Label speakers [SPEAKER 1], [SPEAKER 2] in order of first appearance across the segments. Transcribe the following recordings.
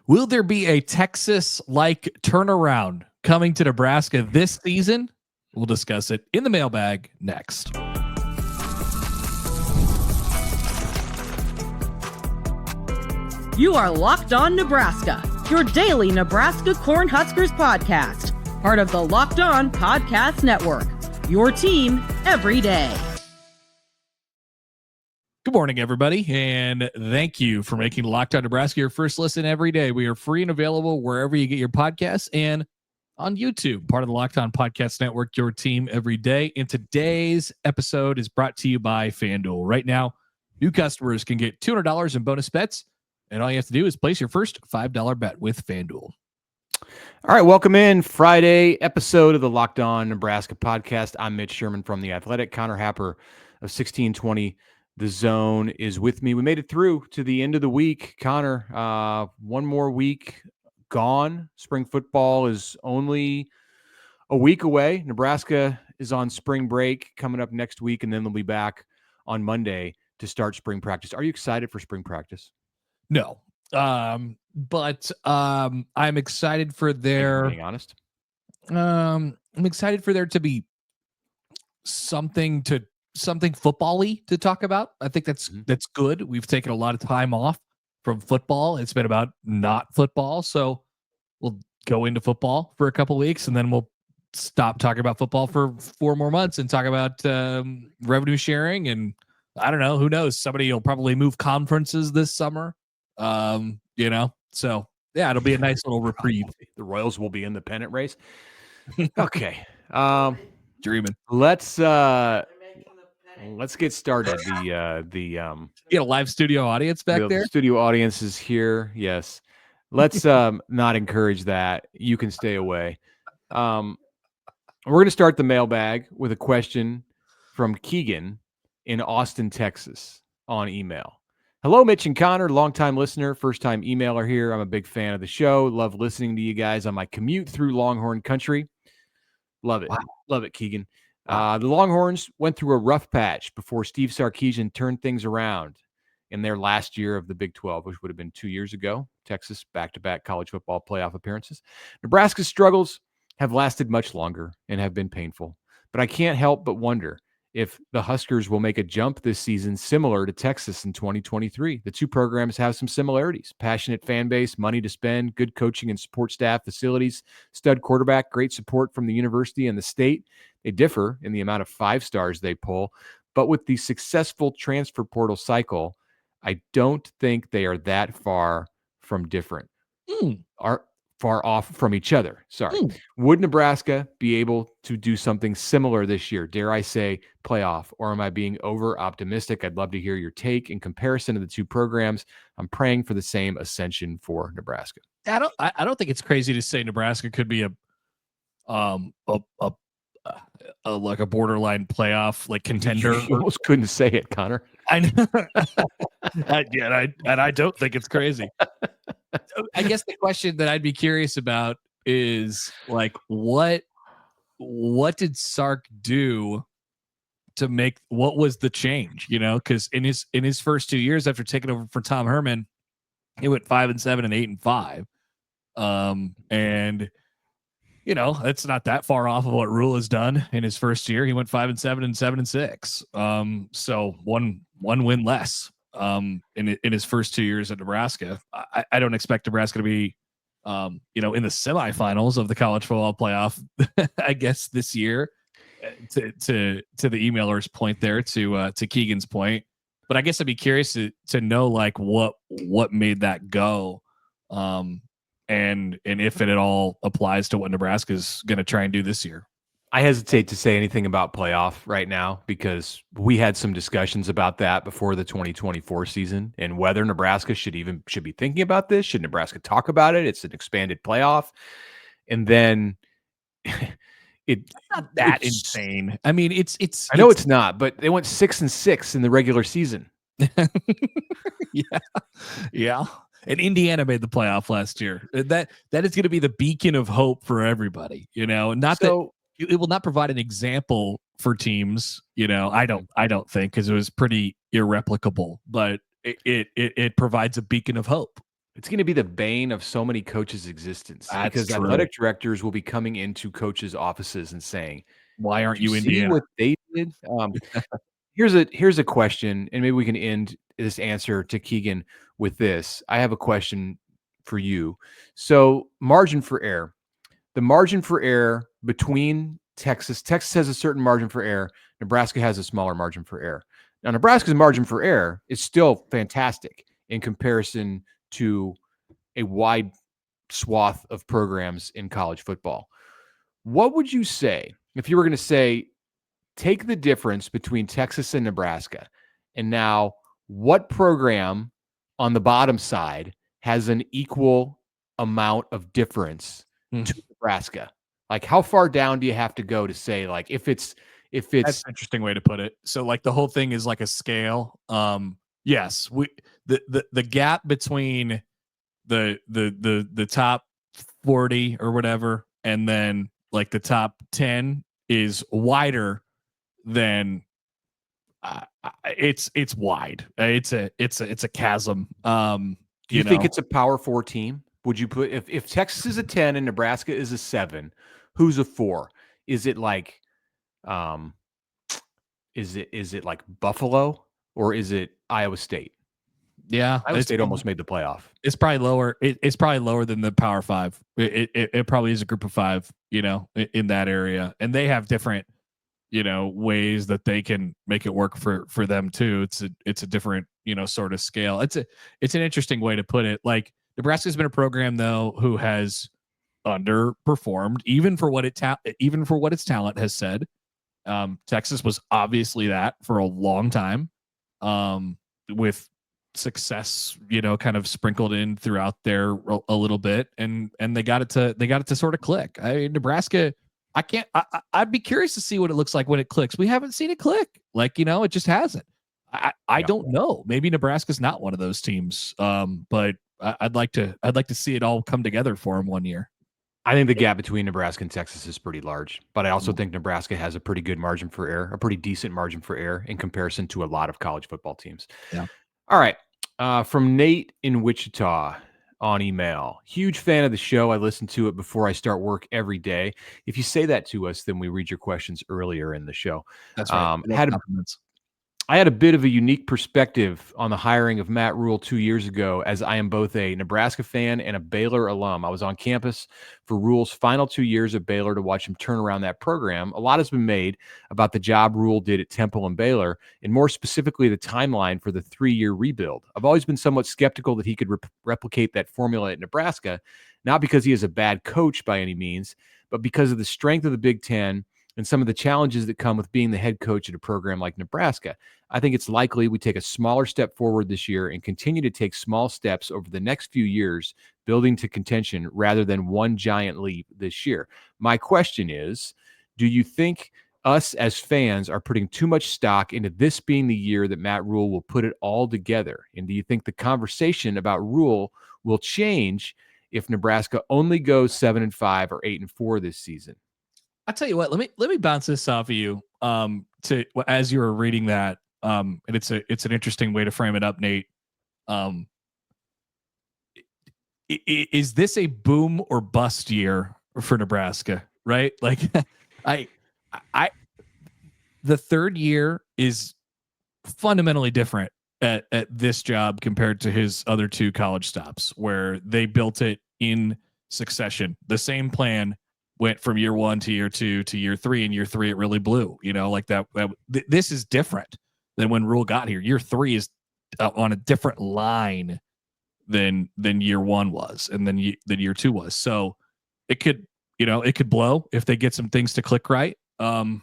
[SPEAKER 1] Will there be a Texas-like turnaround coming to Nebraska this season? We'll discuss it in the mailbag next.
[SPEAKER 2] You are Locked On Nebraska, your daily Nebraska Cornhuskers podcast, part of the Locked On Podcast Network, your team every day.
[SPEAKER 1] Good morning, everybody, and thank you for making Locked On Nebraska your first listen every day. We are free and available wherever you get your podcasts and on YouTube, part of the Locked On Podcast Network, your team every day. And today's episode is brought to you by FanDuel. Right now, new customers can get $200 in bonus bets, and all you have to do is place your first $5 bet with FanDuel.
[SPEAKER 3] All right, welcome in Friday episode of the Locked On Nebraska podcast. I'm Mitch Sherman from The Athletic. Connor Happer of 1620 The Zone is with me. We made it through to the end of the week. Connor, one more week gone. Spring football is only a week away. Nebraska is on spring break coming up next week, and then they'll be back on Monday to start spring practice. Are you excited for spring practice?
[SPEAKER 1] No, but I'm excited for their.
[SPEAKER 3] Being honest,
[SPEAKER 1] I'm excited for there to be something football-y to talk about. I think that's good. We've taken a lot of time off from football. It's been about not football, so we'll go into football for a couple weeks, and then we'll stop talking about football for 4 more months and talk about revenue sharing. And I don't know, who knows? Somebody will probably move conferences this summer. So yeah, it'll be a nice little reprieve.
[SPEAKER 3] The Royals will be in the pennant race. Okay.
[SPEAKER 1] Dreaming.
[SPEAKER 3] Let's get started. You
[SPEAKER 1] get a live studio audience back there.
[SPEAKER 3] The studio audience is here. Yes. Let's not encourage that. You can stay away. We're going to start the mailbag with a question from Keegan in Austin, Texas on email. Hello, Mitch and Connor, longtime listener, first-time emailer here. I'm a big fan of the show. Love listening to you guys on my commute through Longhorn country. Love it. Wow. Love it, Keegan. The Longhorns went through a rough patch before Steve Sarkisian turned things around in their last year of the Big 12, which would have been 2 years ago. Texas back-to-back college football playoff appearances. Nebraska's struggles have lasted much longer and have been painful. But I can't help but wonder if the Huskers will make a jump this season similar to Texas in 2023. The two programs have some similarities: passionate fan base, money to spend, good coaching and support staff, facilities, stud quarterback, great support from the university and the state. They differ in the amount of 5 stars they pull, but with the successful transfer portal cycle, I don't think they are that far from different. Are far off from each other. Sorry. Would Nebraska be able to do something similar this year? Dare I say playoff, or am I being over optimistic? I'd love to hear your take in comparison to the two programs. I'm praying for the same ascension for Nebraska.
[SPEAKER 1] I don't think it's crazy to say Nebraska could be a borderline playoff like contender.
[SPEAKER 3] You almost couldn't say it, Connor.
[SPEAKER 1] I know. I don't think it's crazy. I guess the question that I'd be curious about is like, what did Sark do to make, what was the change? Because in his first 2 years after taking over for Tom Herman, he went 5-7 and 8-5. And that's not that far off of what Rule has done in his first year. He went 5-7 and 7-6. So one win less in his first 2 years at Nebraska. I don't expect Nebraska to be in the semifinals of the college football playoff, I guess, this year, to the emailer's point there, to Keegan's point. But I guess I'd be curious to know like what made that go. And if it at all applies to what Nebraska is going to try and do this year.
[SPEAKER 3] I hesitate to say anything about playoff right now because we had some discussions about that before the 2024 season and whether Nebraska should be thinking about this. Should Nebraska talk about it? It's an expanded playoff. And then
[SPEAKER 1] it's not that insane. I mean, it's
[SPEAKER 3] I know it's not, but they went 6-6 in the regular season.
[SPEAKER 1] Yeah. And Indiana made the playoff last year. That is going to be the beacon of hope for everybody, that it will not provide an example for teams, I don't think, because it was pretty irreplicable, but it provides a beacon of hope.
[SPEAKER 3] It's going to be the bane of so many coaches' existence because
[SPEAKER 1] true.
[SPEAKER 3] athletic directors will be coming into coaches' offices and saying,
[SPEAKER 1] Why aren't
[SPEAKER 3] "Did
[SPEAKER 1] you
[SPEAKER 3] you see
[SPEAKER 1] Indiana?
[SPEAKER 3] what they did?" Here's a question, and maybe we can end this answer to Keegan with this. I have a question for you. So, margin for error. The margin for error between Texas has a certain margin for error. Nebraska has a smaller margin for error. Now, Nebraska's margin for error is still fantastic in comparison to a wide swath of programs in college football. What would you say if you were going to say, take the difference between Texas and Nebraska, and now what program on the bottom side has an equal amount of difference to Nebraska? Like, how far down do you have to go to say, like, if it's
[SPEAKER 1] That's an interesting way to put it. So like the whole thing is like a scale. Yes, the gap between the top 40 or whatever and then like the top 10 is wider than it's wide. It's a chasm.
[SPEAKER 3] Do you think it's a Power 4 team? Would you put if Texas is a 10 and Nebraska is a 7, who's a 4? Is it like is it like Buffalo or is it Iowa State?
[SPEAKER 1] Yeah,
[SPEAKER 3] Iowa State almost made the playoff.
[SPEAKER 1] It's probably lower. It's probably lower than the Power 5. It probably is a group of 5, in that area, and they have different, ways that they can make it work for them too. It's a different, sort of scale. It's an interesting way to put it. Like Nebraska's been a program though who has underperformed even for what its talent has said. Texas was obviously that for a long time, with success, kind of sprinkled in throughout there a little bit, and they got it to sort of click. I mean, Nebraska, I'd be curious to see what it looks like when it clicks. We haven't seen it click, it just hasn't. I don't know. Maybe Nebraska's not one of those teams, but I'd like to see it all come together for them one year.
[SPEAKER 3] I think the gap between Nebraska and Texas is pretty large, but I also think Nebraska has a pretty good margin for error, a pretty decent margin for error in comparison to a lot of college football teams.
[SPEAKER 1] Yeah.
[SPEAKER 3] All right. From Nate in Wichita on email. Huge fan of the show. I listen to it before I start work every day. If you say that to us, then we read your questions earlier in the show.
[SPEAKER 1] That's right.
[SPEAKER 3] I had a bit of a unique perspective on the hiring of Matt Rule 2 years ago, as I am both a Nebraska fan and a Baylor alum. I was on campus for Rule's final 2 years at Baylor to watch him turn around that program. A lot has been made about the job Rule did at Temple and Baylor, and more specifically, the timeline for the 3-year rebuild. I've always been somewhat skeptical that he could replicate that formula at Nebraska, not because he is a bad coach by any means, but because of the strength of the Big Ten and some of the challenges that come with being the head coach at a program like Nebraska. I think it's likely we take a smaller step forward this year and continue to take small steps over the next few years, building to contention rather than one giant leap this year. My question is, do you think us as fans are putting too much stock into this being the year that Matt Rule will put it all together? And do you think the conversation about Rule will change if Nebraska only goes 7-5 or 8-4 this season?
[SPEAKER 1] I'll tell you what, let me bounce this off of you. As you were reading that, and it's an interesting way to frame it up, Nate. Is this a boom or bust year for Nebraska? Right? Like, the third year is fundamentally different at this job compared to his other 2 college stops, where they built it in succession. The same plan went from year 1 to year 2 to year 3, and year 3 it really blew. Like that. This is different than when Rule got here. Year 3 is on a different line than year 1 was, and then year 2 was. So it could blow if they get some things to click right. I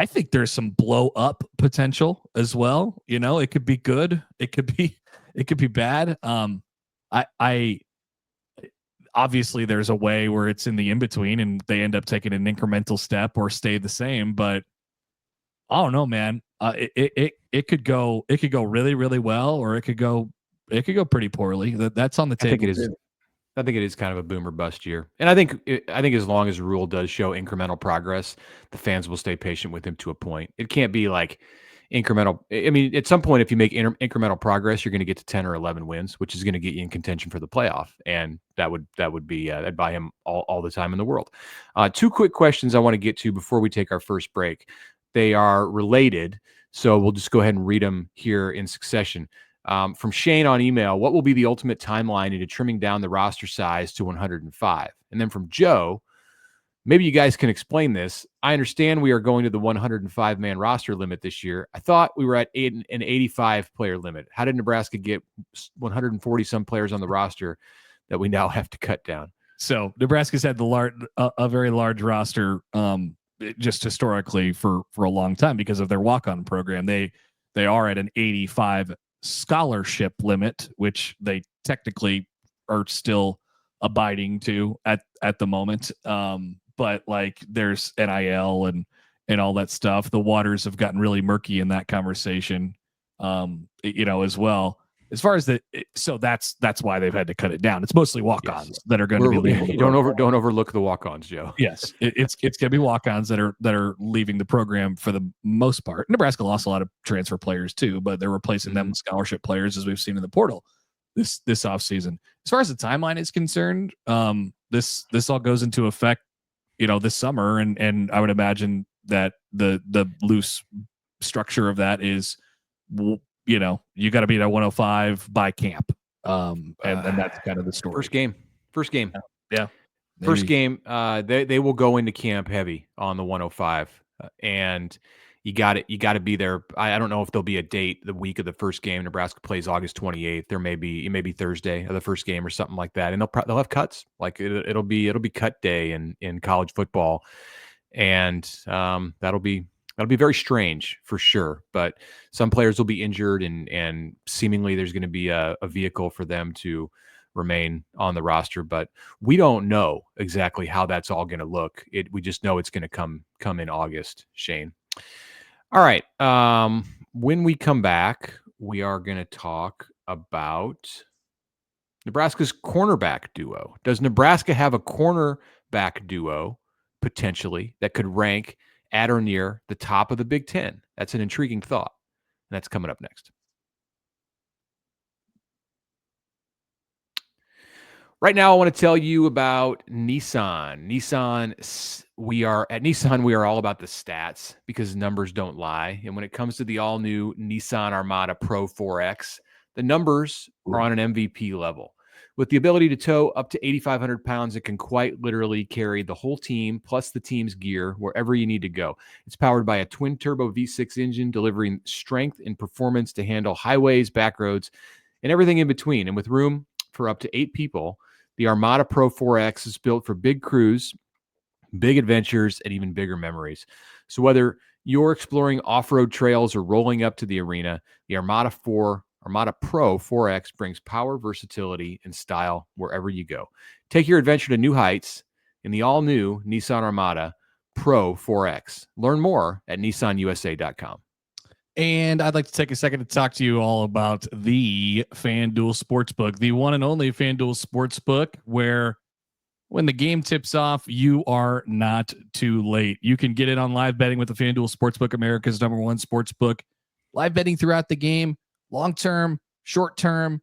[SPEAKER 1] think there's some blow up potential as well. It could be good. It could be bad. Obviously there's a way where it's in the in-between and they end up taking an incremental step or stay the same, but I don't know, man. It could go really, really well, or it could go pretty poorly. That's on the table.
[SPEAKER 3] I think it is kind of a boom or bust year. And I think as long as Rule does show incremental progress, the fans will stay patient with him to a point. It can't be like incremental. I mean, at some point, if you make incremental progress, you're going to get to 10 or 11 wins, which is going to get you in contention for the playoff. And that would be, I'd buy him all the time in the world. Two quick questions I want to get to before we take our first break. They are related, so we'll just go ahead and read them here in succession. From Shane on email, what will be the ultimate timeline into trimming down the roster size to 105? And then from Joe, maybe you guys can explain this. I understand we are going to the 105-man roster limit this year. I thought we were at an 85-player limit. How did Nebraska get 140-some players on the roster that we now have to cut down?
[SPEAKER 1] So Nebraska's had a very large roster just historically for a long time because of their walk-on program. They are at an 85 scholarship limit, which they technically are still abiding to at the moment. But like there's NIL and all that stuff. The waters have gotten really murky in that conversation, as well. As far as so that's why they've had to cut it down. It's mostly walk-ons that are going to be leaving.
[SPEAKER 3] Don't overlook the walk-ons, Joe.
[SPEAKER 1] Yes, it's going to be walk-ons that are leaving the program for the most part. Nebraska lost a lot of transfer players too, but they're replacing them with scholarship players, as we've seen in the portal this offseason. As far as the timeline is concerned, this all goes into effect, this summer, and I would imagine that the loose structure of that is, you got to be at 105 by camp, and that's kind of the story.
[SPEAKER 3] First game.
[SPEAKER 1] Yeah.
[SPEAKER 3] First game. They will go into camp heavy on the 105, and you got to be there. I don't know if there'll be a date the week of the first game. Nebraska plays August 28th. It may be Thursday of the first game or something like that. And they'll have cuts. Like it'll be cut day in college football, and that'll be very strange for sure. But some players will be injured, and seemingly there's going to be a vehicle for them to remain on the roster. But we don't know exactly how that's all going to look. We just know it's going to come in August, Shane. All right. When we come back, we are going to talk about Nebraska's cornerback duo. Does Nebraska have a cornerback duo potentially that could rank at or near the top of the Big Ten? That's an intriguing thought. And that's coming up next. Right now, I want to tell you about Nissan. We are all about the stats because numbers don't lie. And when it comes to the all-new Nissan Armada PRO-4X, the numbers are on an MVP level. With the ability to tow up to 8,500 pounds, it can quite literally carry the whole team plus the team's gear wherever you need to go. It's powered by a twin-turbo V6 engine, delivering strength and performance to handle highways, back roads, and everything in between. And with room for up to 8 people, the Armada PRO-4X is built for big crews, big adventures, and even bigger memories. So whether you're exploring off-road trails or rolling up to the arena, the Armada PRO-4X brings power, versatility, and style wherever you go. Take your adventure to new heights in the all-new Nissan Armada PRO-4X. Learn more at nissanusa.com.
[SPEAKER 1] And I'd like to take a second to talk to you all about the FanDuel Sportsbook, the one and only FanDuel Sportsbook, where when the game tips off, you are not too late. You can get in on live betting with the FanDuel Sportsbook, America's #1 sportsbook. Live betting throughout the game, long-term, short-term,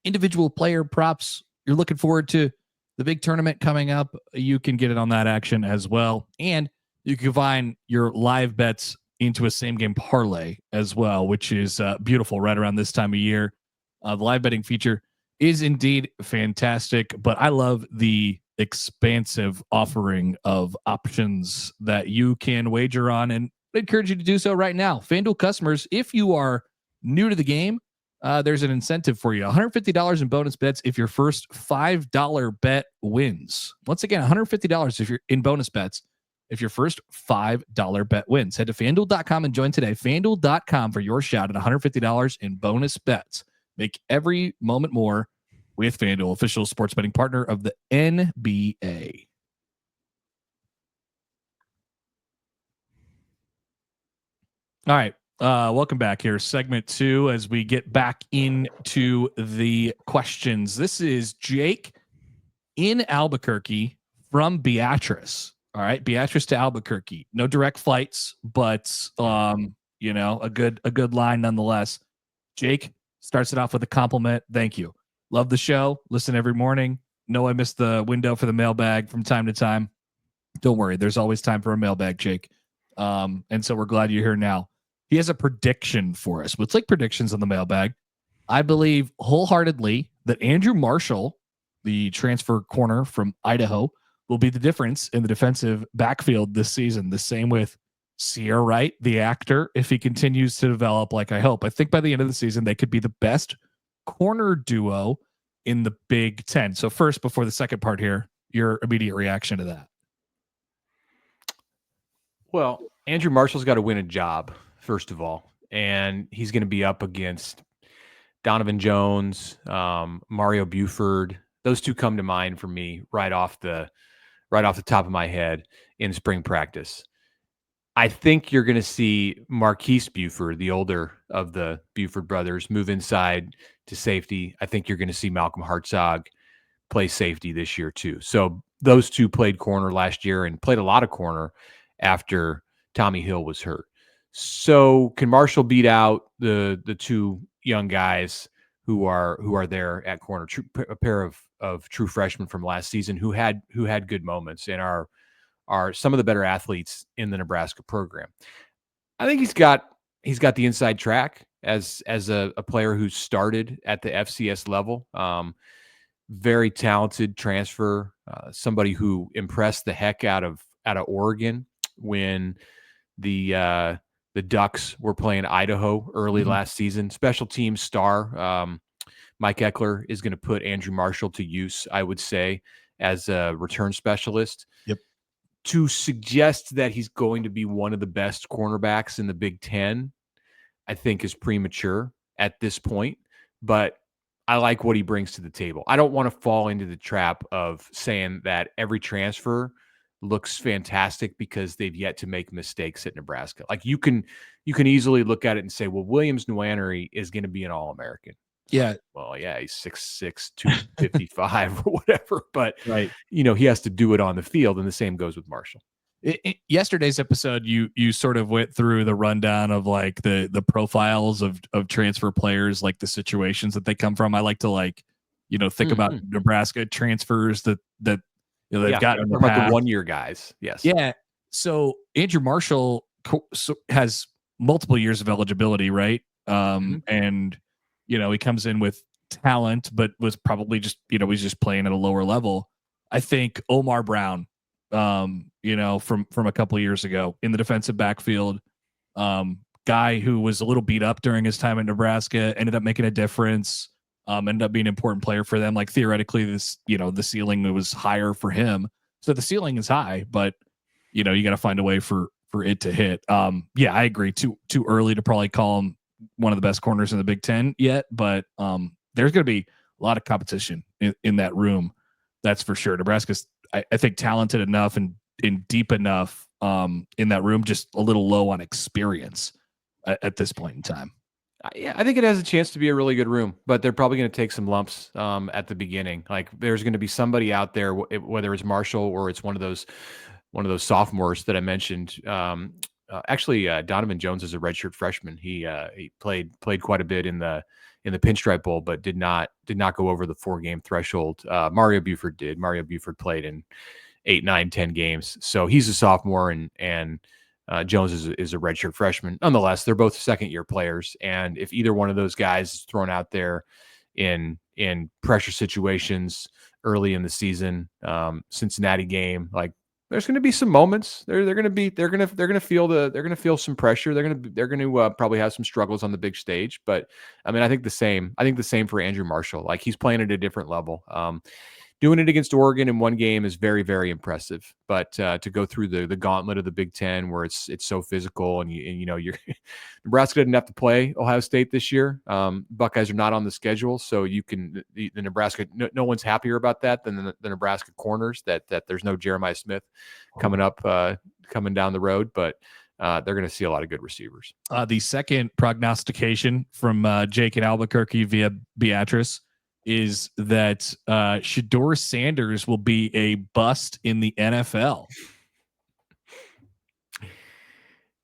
[SPEAKER 1] individual player props. You're looking forward to the big tournament coming up. You can get it on that action as well. And you can combine your live bets into a same-game parlay as well, which is beautiful right around this time of year. The live betting feature is indeed fantastic, but I love the expansive offering of options that you can wager on, and I encourage you to do so right now. FanDuel customers, if you are new to the game, there's an incentive for you. $150 in bonus bets if your first $5 bet wins. Once again, $150 if you're in bonus bets if your first $5 bet wins. Head to FanDuel.com and join today. FanDuel.com for your shot at $150 in bonus bets. Make every moment more with FanDuel, official sports betting partner of the NBA. All right. Welcome back here. Segment 2 as we get back into the questions. This is Jake in Albuquerque from Beatrice. All right. Beatrice to Albuquerque. No direct flights, but a good line nonetheless. Jake starts it off with a compliment. Thank you. Love the show. Listen every morning. Know I missed the window for the mailbag from time to time. Don't worry. There's always time for a mailbag, Jake. And so we're glad you're here now. He has a prediction for us. Let's take predictions on the mailbag. I believe wholeheartedly that Andrew Marshall, the transfer corner from Idaho, will be the difference in the defensive backfield this season. The same with Sierra Wright, the actor, if he continues to develop like I hope. I think by the end of the season, they could be the best corner duo in the Big Ten. So first, before the second part here, your immediate reaction to that.
[SPEAKER 3] Well, Andrew Marshall's got to win a job, first of all, and he's going to be up against Donovan Jones, Mario Buford. Those two come to mind for me right off the top of my head in spring practice. I think you're going to see Marquise Buford, the older of the Buford brothers, move inside to safety. I think you're going to see Malcolm Hartzog play safety this year too. So those two played corner last year and played a lot of corner after Tommy Hill was hurt. So can Marshall beat out the two young guys who are there at corner, a pair of true freshmen from last season who had good moments and are some of the better athletes in the Nebraska program. I think he's got the inside track as a player who started at the FCS level. Very talented transfer, somebody who impressed the heck out of Oregon when the Ducks were playing Idaho early last season. Special teams star. Mike Eckler is going to put Andrew Marshall to use, I would say, as a return specialist.
[SPEAKER 1] Yep.
[SPEAKER 3] To suggest that he's going to be one of the best cornerbacks in the Big Ten, I think is premature at this point, but I like what he brings to the table. I don't want to fall into the trap of saying that every transfer looks fantastic because they've yet to make mistakes at Nebraska. Like you can easily look at it and say, well, Williams Nwaneri is going to be an All-American.
[SPEAKER 1] Yeah.
[SPEAKER 3] Well, yeah, he's 6'6", 255 or whatever, but
[SPEAKER 1] right.
[SPEAKER 3] He has to do it on the field, and the same goes with Marshall.
[SPEAKER 1] Yesterday's episode, you sort of went through the rundown of like the profiles of transfer players, like the situations that they come from. I like to think about Nebraska transfers that they've gotten
[SPEAKER 3] about the 1 year guys. Yes.
[SPEAKER 1] Yeah. So Andrew Marshall has multiple years of eligibility, right? And he comes in with talent, but was probably just he's just playing at a lower level. I think Omar Brown, from a couple of years ago in the defensive backfield, guy who was a little beat up during his time at Nebraska, ended up making a difference, ended up being an important player for them. Like theoretically, this, the ceiling was higher for him. So the ceiling is high, but you got to find a way for it to hit. Yeah, I agree. Too early to probably call him one of the best corners in the Big Ten yet, but there's going to be a lot of competition in that room. That's for sure. Nebraska's, I think, talented enough and deep enough in that room, just a little low on experience at this point in time.
[SPEAKER 3] Yeah, I think it has a chance to be a really good room, but they're probably going to take some lumps at the beginning. Like there's going to be somebody out there, whether it's Marshall or it's one of those sophomores that I mentioned. Actually, Donovan Jones is a redshirt freshman. He played quite a bit in the Pinstripe Bowl, but did not go over the 4-game threshold. Mario Buford did. Mario Buford played in 8, 9, 10 games. So he's a sophomore, and Jones is a redshirt freshman. Nonetheless, they're both second-year players, and if either one of those guys is thrown out there in pressure situations early in the season, Cincinnati game, like there's going to be some moments. They're going to feel some pressure. They're going to probably have some struggles on the big stage. But I mean, I think the same for Andrew Marshall. Like he's playing at a different level. Doing it against Oregon in one game is very, very impressive. But to go through the gauntlet of the Big Ten, where it's so physical, and you're Nebraska didn't have to play Ohio State this year. Buckeyes are not on the schedule, so the Nebraska. No one's happier about that than the Nebraska corners. That there's no Jeremiah Smith coming down the road, but they're going to see a lot of good receivers.
[SPEAKER 1] The second prognostication from Jake in Albuquerque via Beatrice is that Shedeur Sanders will be a bust in the NFL.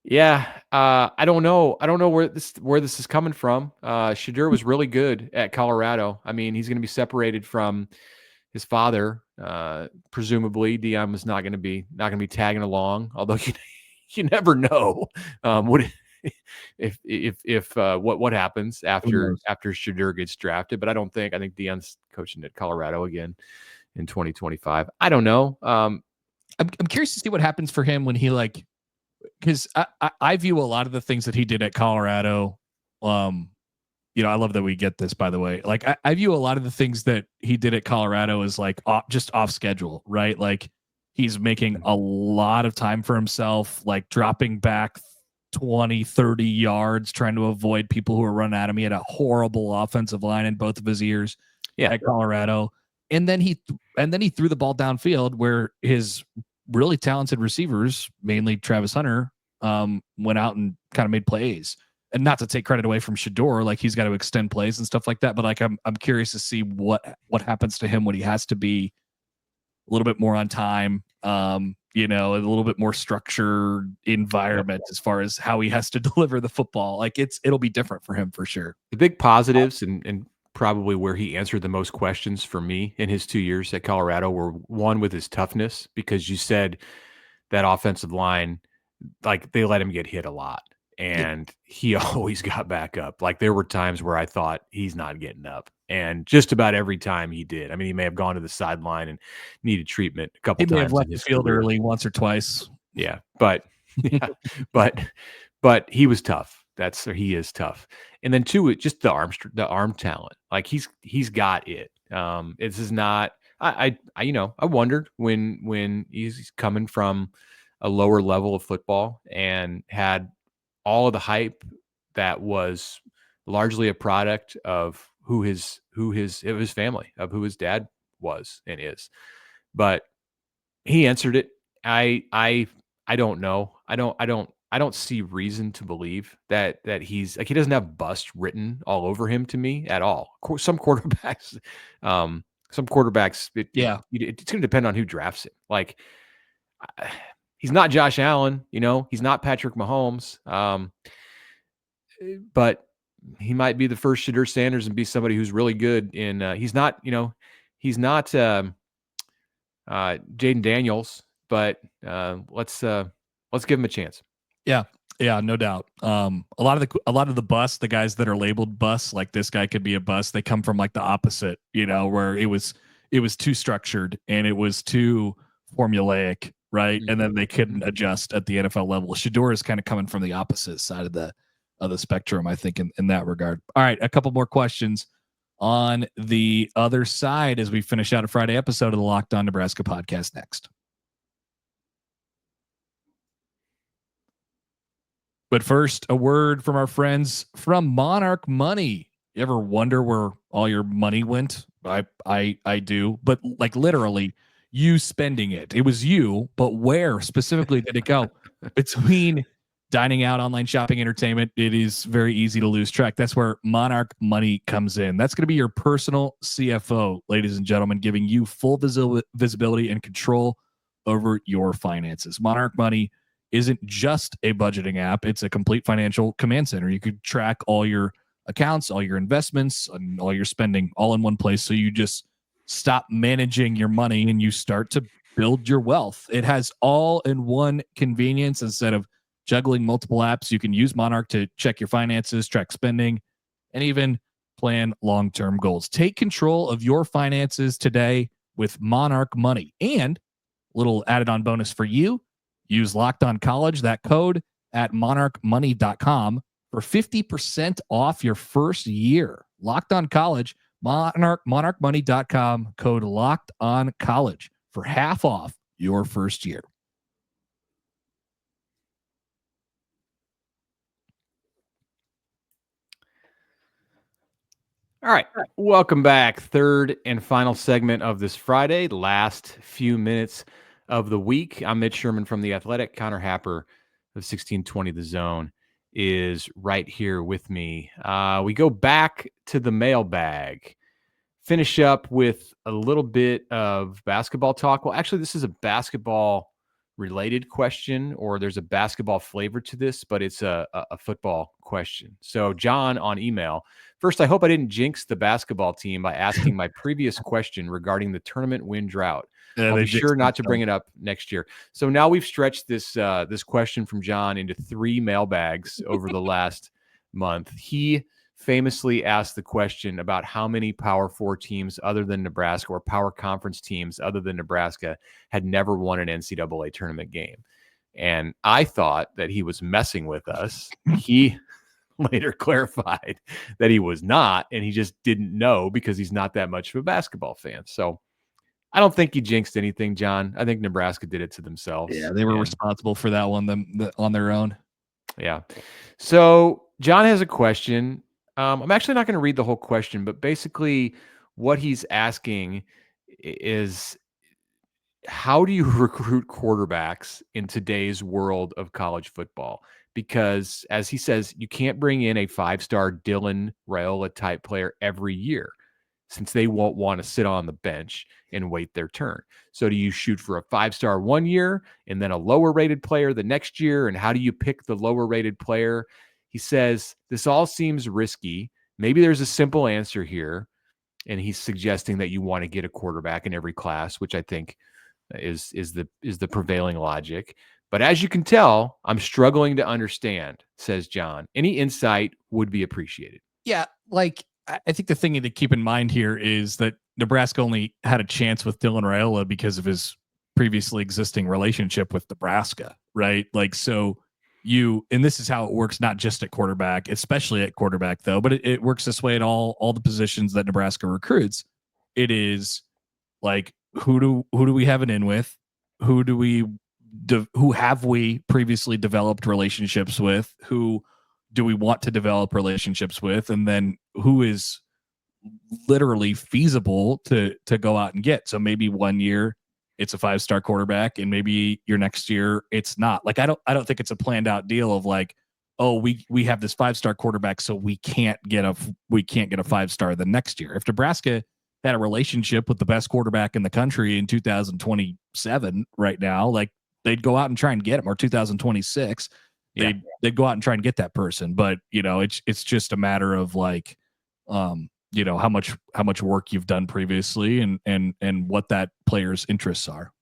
[SPEAKER 3] Yeah, I don't know. I don't know where this is coming from. Shedeur was really good at Colorado. I mean, he's going to be separated from his father. Presumably, Dion was not going to be tagging along. Although you never know what if what happens after Shedeur gets drafted. But I think Dion's coaching at Colorado again in 2025. I don't know.
[SPEAKER 1] I'm curious to see what happens for him when he because I view a lot of the things that he did at Colorado. I love that we get this, by the way. Like I view a lot of the things that he did at Colorado as just off schedule, right? Like he's making a lot of time for himself, like dropping back 20, 30 yards, trying to avoid people who are running at him. He had a horrible offensive line in both of his ears at Colorado. And then he threw the ball downfield where his really talented receivers, mainly Travis Hunter, went out and kind of made plays. And not to take credit away from Shedeur, like he's got to extend plays and stuff like that. But like I'm curious to see what happens to him when he has to be a little bit more on time, a little bit more structured environment as far as how he has to deliver the football. Like it'll be different for him for sure.
[SPEAKER 3] The big positives and probably where he answered the most questions for me in his 2 years at Colorado were one with his toughness, because you said that offensive line, like they let him get hit a lot and he always got back up. Like there were times where I thought he's not getting up, and just about every time he did. I mean, he may have gone to the sideline and needed treatment a couple times.
[SPEAKER 1] He may have left the field early once or twice.
[SPEAKER 3] Yeah, but but he was tough. He is tough. And then two, just the arm talent. Like he's got it. This is not. I wondered when he's coming from a lower level of football and had all of the hype that was largely a product of who his family, of who his dad was and is. But he answered it. I don't know. I don't see reason to believe that he's like, he doesn't have bust written all over him to me at all. Some quarterbacks, it's going to depend on who drafts him. Like he's not Josh Allen, he's not Patrick Mahomes. But he might be the first Shedeur Sanders and be somebody who's really good in, he's not Jaden Daniels, but let's give him a chance.
[SPEAKER 1] Yeah, no doubt. A lot of the busts, the guys that are labeled busts, like this guy could be a bust. They come from like the opposite, where it was too structured and it was too formulaic, right? And then they couldn't adjust at the NFL level. Shedeur is kind of coming from the opposite side of the spectrum, I think, in that regard. All right, a couple more questions on the other side as we finish out a Friday episode of the Locked On Nebraska podcast next. But first, a word from our friends from Monarch Money. You ever wonder where all your money went? I do, but like literally you spending it. It was you, but where specifically did it go? Between dining out, online shopping, entertainment, it is very easy to lose track. That's where Monarch Money comes in. That's going to be your personal CFO, ladies and gentlemen, giving you full visibility and control over your finances. Monarch Money isn't just a budgeting app. It's a complete financial command center. You could track all your accounts, all your investments, and all your spending all in one place. So you just stop managing your money and you start to build your wealth. It has all in one convenience. Instead of juggling multiple apps, you can use Monarch to check your finances, track spending, and even plan long-term goals. Take control of your finances today with Monarch Money. And a little added on bonus for you. Use Locked On College, that code at monarchmoney.com for 50% off your first year. Locked On College, monarchmoney.com, code Locked On College for half off your first year.
[SPEAKER 3] All right. Welcome back. Third and final segment of this Friday, last few minutes of the week. I'm Mitch Sherman from The Athletic. Connor Happer of 1620 The Zone is right here with me. We go back to the mailbag, finish up with a little bit of basketball talk. Well, actually, this is a basketball related question, or there's a basketball flavor to this, but it's a football question. So John on email, first, I hope I didn't jinx the basketball team by asking my previous question regarding the tournament win drought. I'll be sure not to bring it up next year. So now we've stretched this question from John into 3 mailbags over the last month. He famously asked the question about how many Power 4 teams other than Nebraska, or Power Conference teams other than Nebraska, had never won an NCAA tournament game. And I thought that he was messing with us. He later clarified that he was not, and he just didn't know because he's not that much of a basketball fan. So I don't think he jinxed anything, John. I think Nebraska did it to themselves.
[SPEAKER 1] Yeah, they were responsible for that one on their own.
[SPEAKER 3] Yeah. So John has a question. I'm actually not going to read the whole question, but basically what he's asking is, how do you recruit quarterbacks in today's world of college football? Because as he says, you can't bring in a 5-star Dylan Raiola type player every year, since they won't want to sit on the bench and wait their turn. So do you shoot for a 5-star one year and then a lower rated player the next year? And how do you pick the lower rated player? He says, this all seems risky. Maybe there's a simple answer here. And he's suggesting that you want to get a quarterback in every class, which I think is the prevailing logic. But as you can tell, I'm struggling to understand, says John. Any insight would be appreciated.
[SPEAKER 1] Yeah, like, I think the thing to keep in mind here is that Nebraska only had a chance with Dylan Raiola because of his previously existing relationship with Nebraska, right? Like, so and this is how it works, not just at quarterback, especially at quarterback though, but it works this way at all the positions that Nebraska recruits. It is like, who do we have an in with? Who have we previously developed relationships with? Who do we want to develop relationships with? And then who is literally feasible to go out and get? So maybe one year it's a 5-star quarterback, and maybe your next year it's not. Like, I don't think it's a planned out deal of like, oh, we have this 5-star quarterback, so we can't get a 5-star the next year. If Nebraska had a relationship with the best quarterback in the country in 2027 right now, like, they'd go out and try and get him, or 2026. They'd go out and try and get that person. But, it's just a matter of like, how much work you've done previously and what that player's interests are.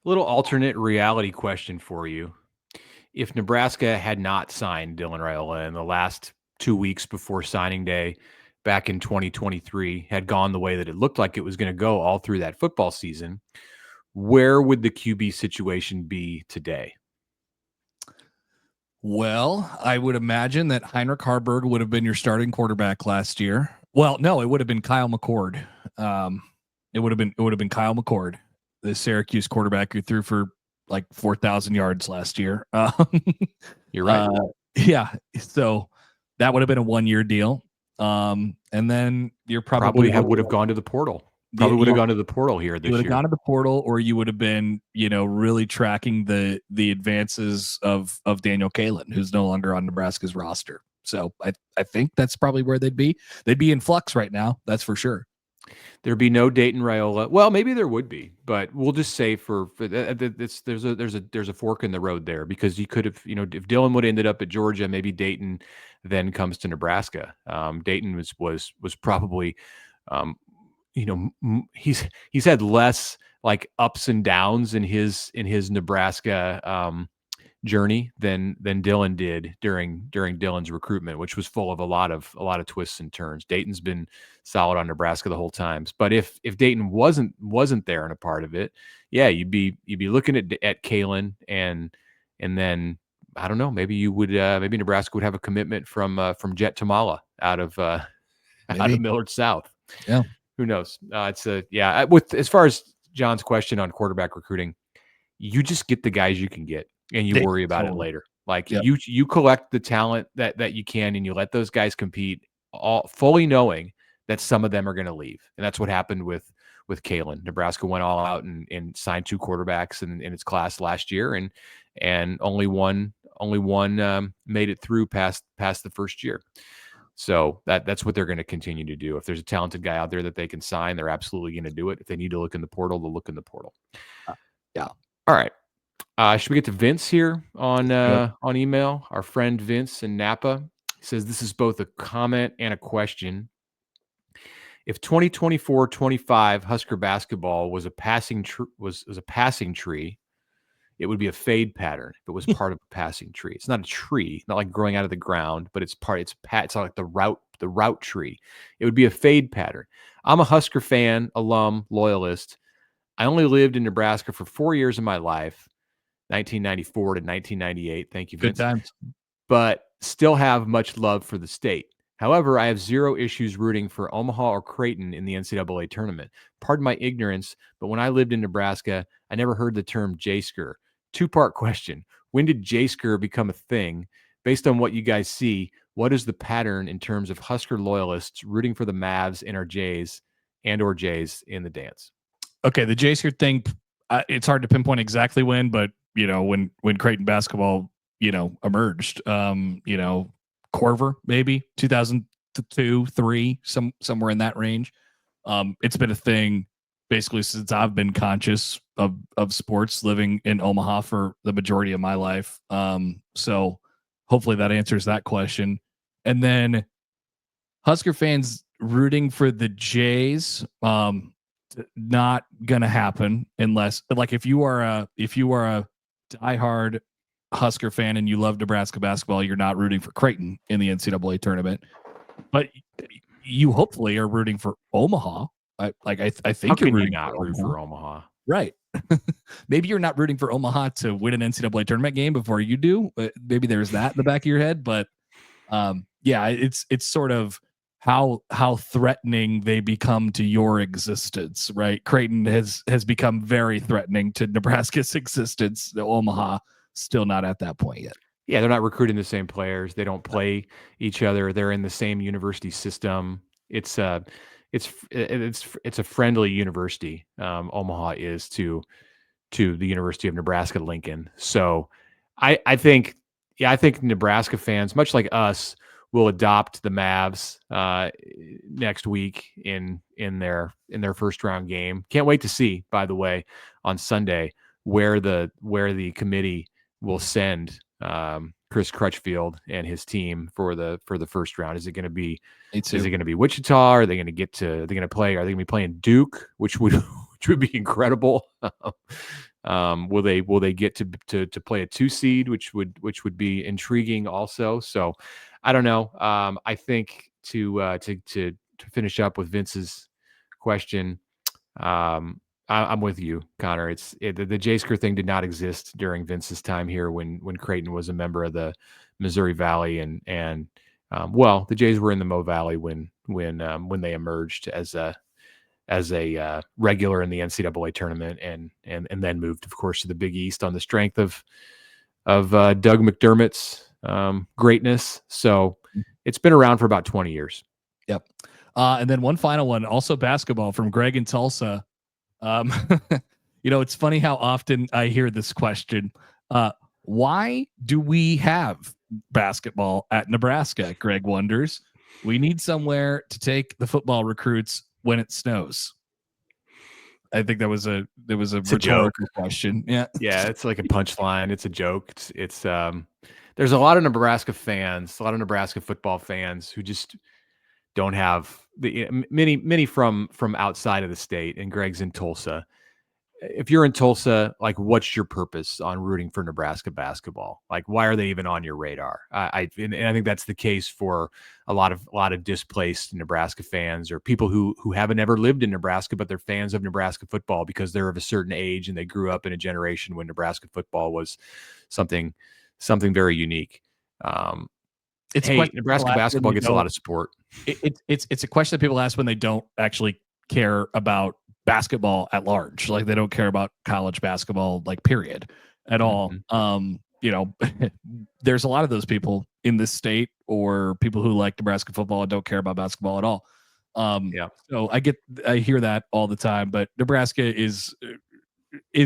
[SPEAKER 3] Little alternate reality question for you. If Nebraska had not signed Dylan Raiola in the last 2 weeks before signing day back in 2023 had gone the way that it looked like it was going to go all through that football season, where would the QB situation be today?
[SPEAKER 1] Well, I would imagine that Heinrich Haarberg would have been your starting quarterback last year. Well, no, it would have been Kyle McCord. It would have been Kyle McCord, the Syracuse quarterback who threw for like 4,000 yards last year.
[SPEAKER 3] You're right.
[SPEAKER 1] Yeah. So that would have been a 1-year deal. And then you're probably
[SPEAKER 3] would have gone to the portal. Probably would have gone to the portal here this year. You would have
[SPEAKER 1] gone to the portal, or you would have been, really tracking the advances of Daniel Kalen, who's no longer on Nebraska's roster. So I think that's probably where they'd be. They'd be in flux right now. That's for sure.
[SPEAKER 3] There'd be no Dayton Raiola. Well, maybe there would be, but we'll just say there's a fork in the road there, because you could have, if Dylan would have ended up at Georgia, maybe Dayton then comes to Nebraska. Dayton was probably, he's had less like ups and downs in his Nebraska journey than Dylan did during Dylan's recruitment, which was full of a lot of twists and turns. Dayton's been solid on Nebraska the whole time. But if Dayton wasn't there and a part of it, yeah, you'd be looking at Kalen, and then I don't know, maybe you would maybe Nebraska would have a commitment from Jet Tamala out of Millard South.
[SPEAKER 1] Yeah.
[SPEAKER 3] Who knows? With as far as John's question on quarterback recruiting, you just get the guys you can get, and you worry about it later. Like, you collect the talent that you can, and you let those guys compete, all fully knowing that some of them are going to leave. And that's what happened with Kalen. Nebraska went all out and signed 2 quarterbacks in its class last year, and only one made it through past the first year. So that's what they're going to continue to do. If there's a talented guy out there that they can sign, they're absolutely going to do it. If they need to look in the portal, they'll look in the portal.
[SPEAKER 1] Yeah.
[SPEAKER 3] All right. Should we get to Vince here on email? Our friend Vince in Napa says this is both a comment and a question. If 2024-25 Husker basketball was a passing tree, it would be a fade pattern if it was part of a passing tree. It's not a tree, not like growing out of the ground, but it's like the route tree. It would be a fade pattern. I'm a Husker fan, alum, loyalist. I only lived in Nebraska for 4 years of my life, 1994 to 1998. Thank you, Vince.
[SPEAKER 1] Good times.
[SPEAKER 3] But still have much love for the state. However, I have zero issues rooting for Omaha or Creighton in the NCAA tournament. Pardon my ignorance, but when I lived in Nebraska, I never heard the term Jaysker. Two-part question. When did Jaysker become a thing? Based on what you guys see, what is the pattern in terms of Husker loyalists rooting for the Mavs and or Jays in the dance?
[SPEAKER 1] Okay, the Jaysker thing, it's hard to pinpoint exactly when, but when Creighton basketball, emerged, Corver, maybe 2002, 3, somewhere in that range. It's been a thing basically since I've been conscious of sports, living in Omaha for the majority of my life. So hopefully that answers that question. And then Husker fans rooting for the Jays, not gonna happen unless, like, if you are a diehard Husker fan and you love Nebraska basketball, you're not rooting for Creighton in the NCAA tournament, but you hopefully are rooting for Omaha. I think
[SPEAKER 3] you're
[SPEAKER 1] rooting
[SPEAKER 3] not rooting for Omaha,
[SPEAKER 1] right? Maybe you're not rooting for Omaha to win an NCAA tournament game before you do. Maybe there's that in the back of your head, but yeah, it's sort of how threatening they become to your existence, right? Creighton has become very threatening to Nebraska's existence. Omaha still not at that point yet.
[SPEAKER 3] Yeah, they're not recruiting the same players. They don't play each other. They're in the same university system. It's a friendly university. Omaha is to the University of Nebraska Lincoln. So I think Nebraska fans, much like us, will adopt the Mavs next week in their first round game. Can't wait to see, by the way, on Sunday where the committee will send Chris Crutchfield and his team for the first round. Is it going to be Wichita? Are they going to play? Are they going to be playing Duke, which would be incredible? Will they get to play a 2 seed, which would be intriguing also. So I don't know. I think to finish up with Vince's question, I'm with you, Connor. The Jaysker thing did not exist during Vince's time here when Creighton was a member of the Missouri Valley, and the Jays were in the Mo Valley when they emerged as a regular in the NCAA tournament, and then moved, of course, to the Big East on the strength of Doug McDermott's greatness. So it's been around for about 20 years.
[SPEAKER 1] Yep. And then one final one, also basketball, from Greg in Tulsa. It's funny how often I hear this question. Why do we have basketball at Nebraska? Greg wonders. We need somewhere to take the football recruits when it snows. I think that was a rhetorical question. Yeah.
[SPEAKER 3] Yeah. It's like a punchline. It's a joke. It's there's a lot of Nebraska fans, a lot of Nebraska football fans who just don't have many from outside of the state, and Greg's in Tulsa. If you're in Tulsa, like, what's your purpose on rooting for Nebraska basketball? Like, why are they even on your radar? I think that's the case for a lot of displaced Nebraska fans, or people who haven't ever lived in Nebraska, but they're fans of Nebraska football because they're of a certain age and they grew up in a generation when Nebraska football was something very unique. Nebraska basketball gets a lot of support.
[SPEAKER 1] It's a question that people ask when they don't actually care about basketball at large. Like, they don't care about college basketball, like, period, at all. There's a lot of those people in this state, or people who like Nebraska football and don't care about basketball at all. So I hear that all the time, but Nebraska is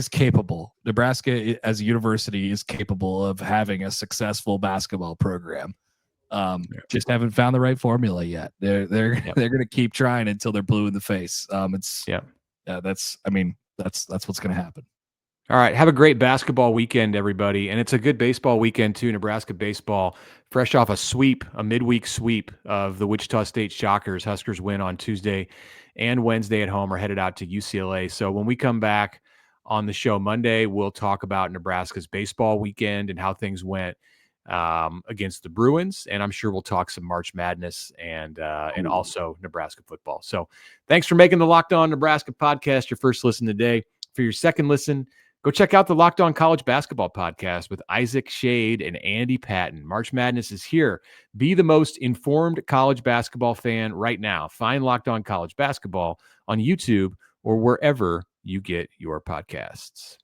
[SPEAKER 1] capable. Nebraska as a university is capable of having a successful basketball program. Just haven't found the right formula yet. They're going to keep trying until they're blue in the face. That's what's going to happen.
[SPEAKER 3] All right. Have a great basketball weekend, everybody. And it's a good baseball weekend, too. Nebraska baseball, fresh off a midweek sweep of the Wichita State Shockers. Huskers win on Tuesday and Wednesday at home, are headed out to UCLA. So when we come back on the show Monday, we'll talk about Nebraska's baseball weekend and how things went against the Bruins. And I'm sure we'll talk some March Madness and also Nebraska football. So thanks for making the Locked On Nebraska podcast your first listen today. For your second listen, go check out the Locked On College Basketball podcast with Isaac Shade and Andy Patton. March Madness is here. Be the most informed college basketball fan right now. Find Locked On College Basketball on YouTube or wherever you get your podcasts.